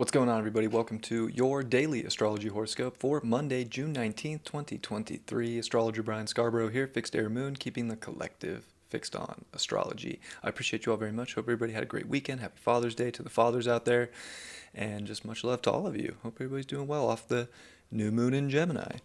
What's going on, everybody? Welcome to your daily astrology horoscope for Monday, June 19th, 2023. Astrologer Brian Scarborough here, Fixed Air Moon, keeping the collective fixed on astrology. I appreciate you all very much. Hope everybody had a great weekend. Happy Father's Day to the fathers out there, and just much love to all of you. Hope everybody's doing well off the new moon in Gemini.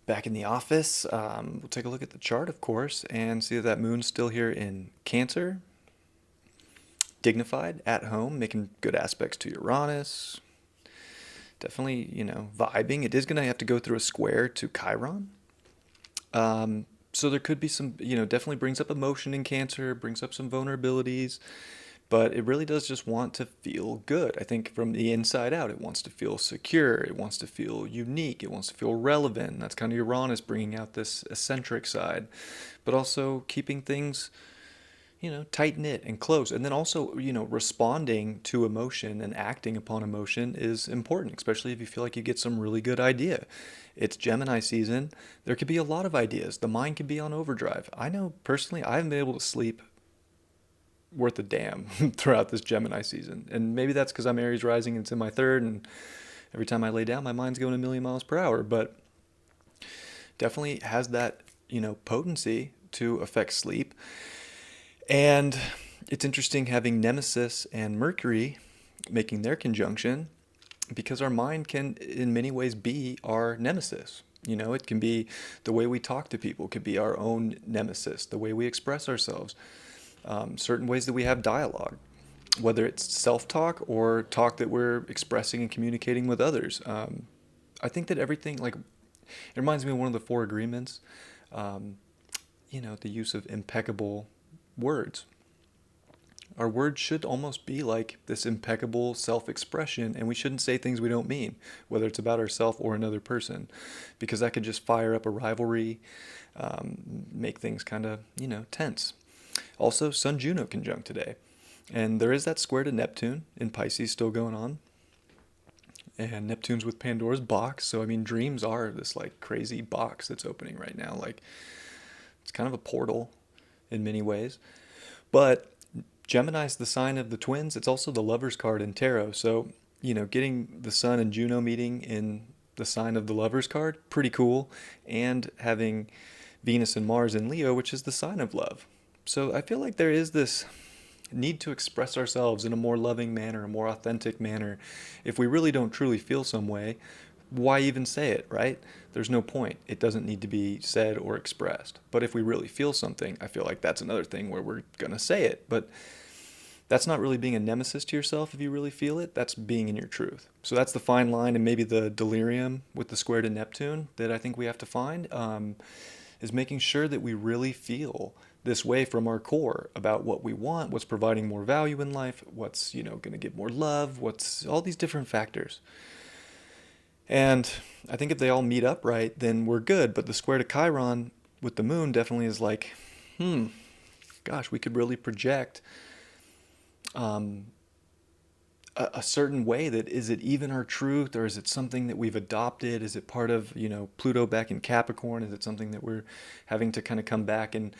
Back in the office, we'll take a look at the chart, of course, and see if that moon's still here in Cancer. Dignified, at home, making good aspects to Uranus. Definitely, vibing. It is going to have to go through a square to Chiron. So there could be some, definitely brings up emotion in Cancer, brings up some vulnerabilities, but it really does just want to feel good. I think from the inside out, it wants to feel secure. It wants to feel unique. It wants to feel relevant. That's kind of Uranus bringing out this eccentric side, but also keeping things tight knit and close. And then also, responding to emotion and acting upon emotion is important, especially if you feel like you get some really good idea. It's Gemini season. There could be a lot of ideas. The mind could be on overdrive. I know personally, I haven't been able to sleep worth a damn throughout this Gemini season. And maybe that's because I'm Aries rising and it's in my third. And every time I lay down, my mind's going a million miles per hour. But definitely has that, potency to affect sleep. And it's interesting having Nemesis and Mercury making their conjunction because our mind can, in many ways, be our nemesis. It can be the way we talk to people, could be our own nemesis, the way we express ourselves, certain ways that we have dialogue, whether it's self-talk or talk that we're expressing and communicating with others. I think that everything, like, it reminds me of one of the four agreements, the use of impeccable words. Our words should almost be like this impeccable self-expression, and we shouldn't say things we don't mean, whether it's about ourselves or another person, because that could just fire up a rivalry, make things kind of, tense. Also, Sun-Juno conjunct today, and there is that square to Neptune in Pisces still going on, and Neptune's with Pandora's box, so dreams are this like crazy box that's opening right now. Like, it's kind of a portal in many ways. But Gemini's the sign of the twins. It's also the Lover's card in tarot. So, getting the Sun and Juno meeting in the sign of the Lover's card, pretty cool. And having Venus and Mars in Leo, which is the sign of love. So I feel like there is this need to express ourselves in a more loving manner, a more authentic manner. If we really don't truly feel some way, why even say it, right? There's no point. It doesn't need to be said or expressed. But if we really feel something, I feel like that's another thing where we're going to say it. But that's not really being a nemesis to yourself if you really feel it. That's being in your truth. So that's the fine line, and maybe the delirium with the square to Neptune that I think we have to find, is making sure that we really feel this way from our core about what we want, what's providing more value in life, what's, going to give more love, what's all these different factors. And I think if they all meet up right, then we're good. But the square to Chiron with the moon definitely is like, gosh, we could really project a certain way that, is it even our truth, or is it something that we've adopted? Is it part of, Pluto back in Capricorn? Is it something that we're having to kind of come back and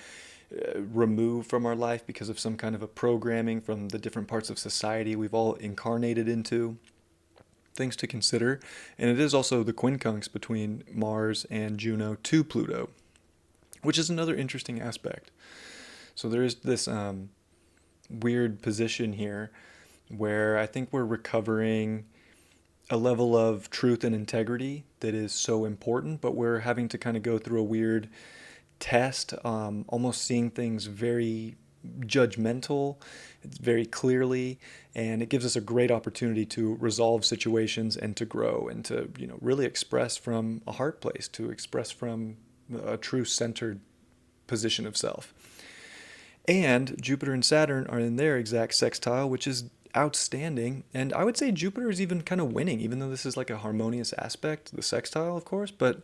remove from our life because of some kind of a programming from the different parts of society we've all incarnated into? Things to consider. And it is also the quincunx between Mars and Juno to Pluto, which is another interesting aspect. So there is this weird position here where I think we're recovering a level of truth and integrity that is so important, but we're having to kind of go through a weird test, almost seeing things very judgmental, very clearly, and it gives us a great opportunity to resolve situations and to grow and to really express from a heart place, to express from a true centered position of self. And Jupiter and Saturn are in their exact sextile, which is outstanding. And I would say Jupiter is even kind of winning, even though this is like a harmonious aspect, the sextile, of course. But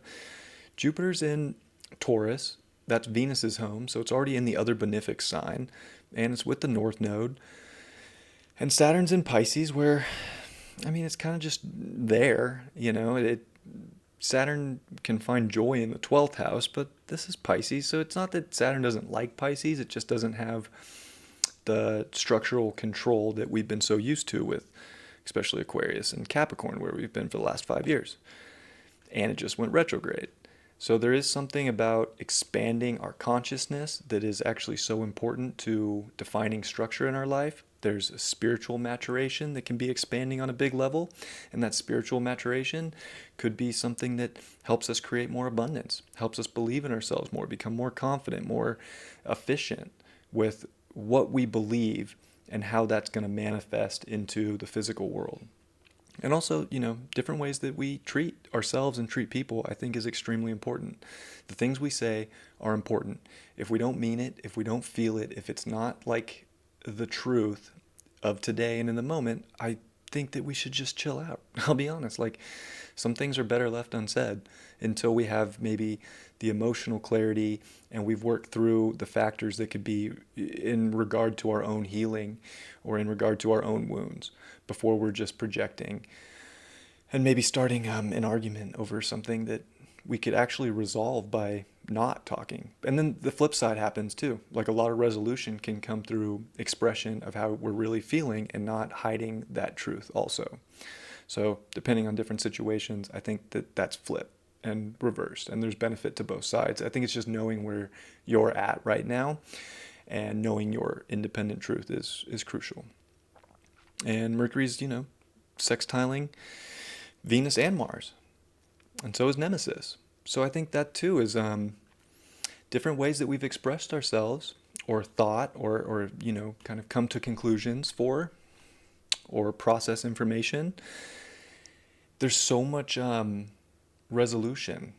Jupiter's in Taurus. That's Venus's home, so it's already in the other benefic sign, and it's with the North Node. And Saturn's in Pisces, where, it's kind of just there, Saturn can find joy in the 12th house, but this is Pisces, so it's not that Saturn doesn't like Pisces, it just doesn't have the structural control that we've been so used to with especially Aquarius and Capricorn, where we've been for the last 5 years. And it just went retrograde. So there is something about expanding our consciousness that is actually so important to defining structure in our life. There's a spiritual maturation that can be expanding on a big level, and that spiritual maturation could be something that helps us create more abundance, helps us believe in ourselves more, become more confident, more efficient with what we believe and how that's going to manifest into the physical world. And also, different ways that we treat ourselves and treat people, I think, is extremely important. The things we say are important. If we don't mean it, if we don't feel it, if it's not like the truth of today and in the moment, I think that we should just chill out. I'll be honest. Like, some things are better left unsaid until we have maybe the emotional clarity and we've worked through the factors that could be in regard to our own healing or in regard to our own wounds before we're just projecting and maybe starting an argument over something that we could actually resolve by not talking. And then the flip side happens too. Like, a lot of resolution can come through expression of how we're really feeling and not hiding that truth also. So depending on different situations, I think that that's flipped and reversed, and there's benefit to both sides. I think it's just knowing where you're at right now and knowing your independent truth is crucial. And Mercury's, sextiling Venus and Mars, and so is Nemesis. So I think that too is different ways that we've expressed ourselves or thought or kind of come to conclusions for or process information. There's so much resolution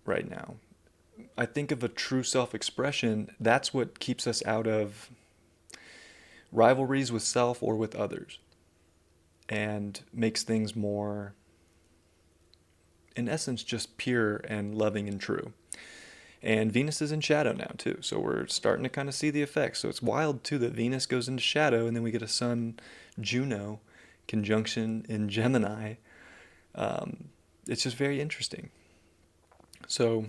right now. I think of a true self-expression, that's what keeps us out of rivalries with self or with others, and makes things more, in essence, just pure and loving and true. And Venus is in shadow now too, so we're starting to kind of see the effects. So it's wild too that Venus goes into shadow and then we get a Sun Juno conjunction in Gemini. It's just very interesting. So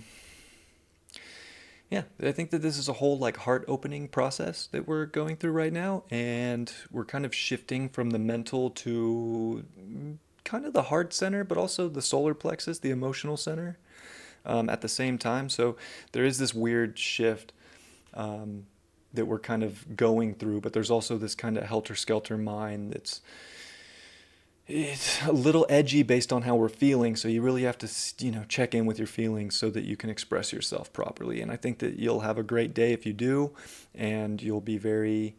yeah, I think that this is a whole heart-opening process that we're going through right now, and we're kind of shifting from the mental to kind of the heart center, but also the solar plexus, the emotional center, at the same time. So there is this weird shift that we're kind of going through, but there's also this kind of helter-skelter mind it's a little edgy based on how we're feeling, so you really have to, check in with your feelings so that you can express yourself properly. And I think that you'll have a great day if you do, and you'll be very,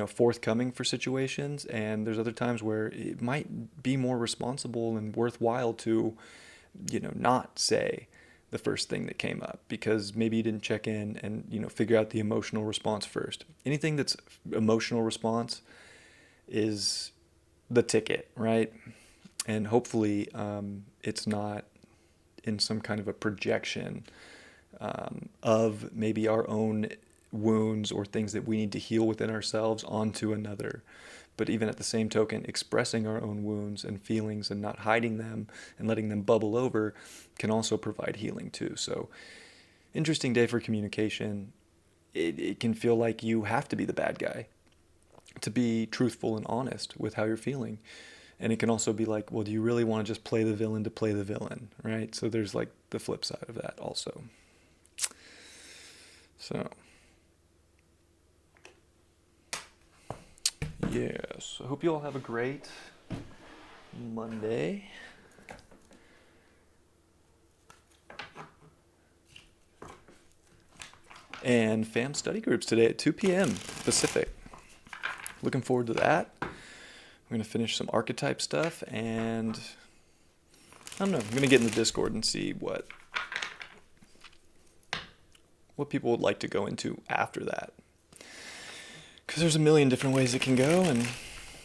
forthcoming for situations. And there's other times where it might be more responsible and worthwhile to, not say the first thing that came up because maybe you didn't check in and, figure out the emotional response first. Anything that's emotional response is the ticket, right? And hopefully it's not in some kind of a projection of maybe our own wounds or things that we need to heal within ourselves onto another. But even at the same token, expressing our own wounds and feelings and not hiding them and letting them bubble over can also provide healing too. So interesting day for communication. It can feel like you have to be the bad guy to be truthful and honest with how you're feeling. And it can also be like, well, do you really want to just play the villain to play the villain, right? So there's the flip side of that also. So, yes, I hope you all have a great Monday. And fam study groups today at 2 p.m. Pacific. Looking forward to that. We're going to finish some archetype stuff, and I don't know, I'm going to get in the Discord and see what people would like to go into after that. Because there's a million different ways it can go, and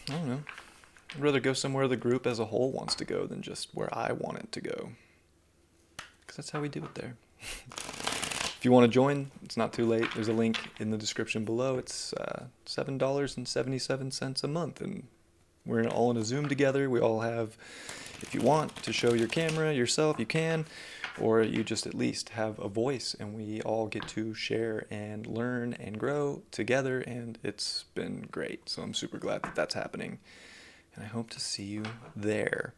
I don't know. I'd rather go somewhere the group as a whole wants to go than just where I want it to go. Because that's how we do it there. If you want to join, it's not too late. There's a link in the description below. It's $7.77 a month, and we're all in a Zoom together. We all have, if you want to show your camera yourself, you can, or you just at least have a voice, and we all get to share and learn and grow together, and it's been great. So I'm super glad that that's happening, And I hope to see you there.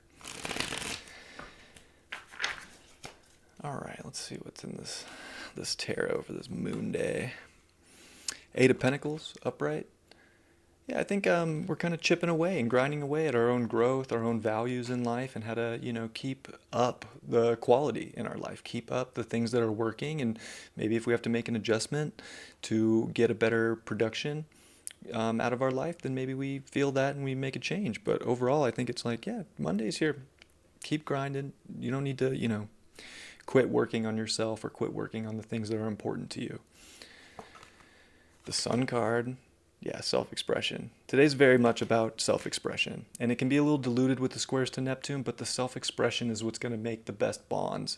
All right, let's see what's in this tarot for this moon day. Eight of Pentacles, upright. Yeah, I think we're kind of chipping away and grinding away at our own growth, our own values in life, and how to, keep up the quality in our life, keep up the things that are working, and maybe if we have to make an adjustment to get a better production out of our life, then maybe we feel that and we make a change. But overall, I think it's like, yeah, Monday's here. Keep grinding. You don't need to, quit working on yourself or quit working on the things that are important to you. The Sun card, yeah, self-expression. Today's very much about self-expression, and it can be a little diluted with the squares to Neptune, but the self-expression is what's going to make the best bonds.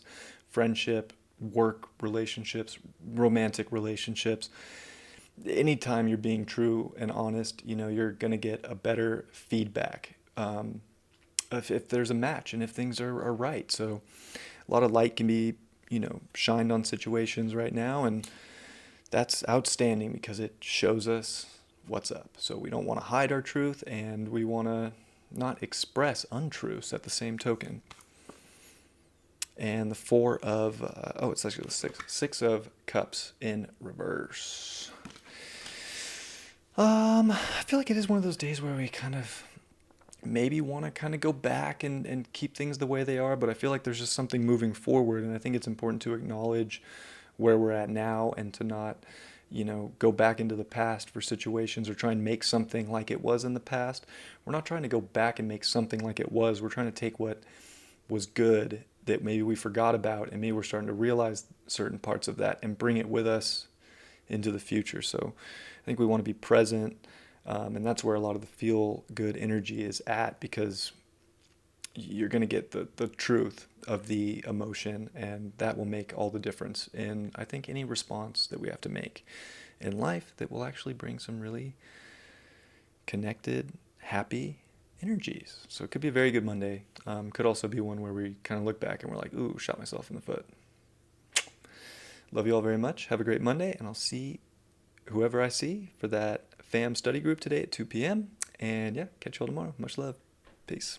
Friendship, work relationships, romantic relationships. Anytime you're being true and honest, you're going to get a better feedback if there's a match and if things are right. So a lot of light can be, shined on situations right now, and that's outstanding because it shows us what's up. So we don't want to hide our truth, and we want to not express untruths at the same token. And the four of, it's actually the six of cups in reverse. I feel like it is one of those days where we kind of maybe want to kind of go back and keep things the way they are, but I feel like there's just something moving forward, and I think it's important to acknowledge where we're at now and to not, go back into the past for situations or try and make something like it was in the past. We're not trying to go back and make something like it was. We're trying to take what was good that maybe we forgot about, and maybe we're starting to realize certain parts of that and bring it with us into the future. So I think we want to be present. And that's where a lot of the feel-good energy is at, because you're going to get the truth of the emotion, and that will make all the difference in, I think, any response that we have to make in life that will actually bring some really connected, happy energies. So it could be a very good Monday. Could also be one where we kind of look back and we're like, ooh, shot myself in the foot. Love you all very much. Have a great Monday, and I'll see whoever I see for that FAM study group today at 2 p.m. And yeah, catch you all tomorrow. Much love. Peace.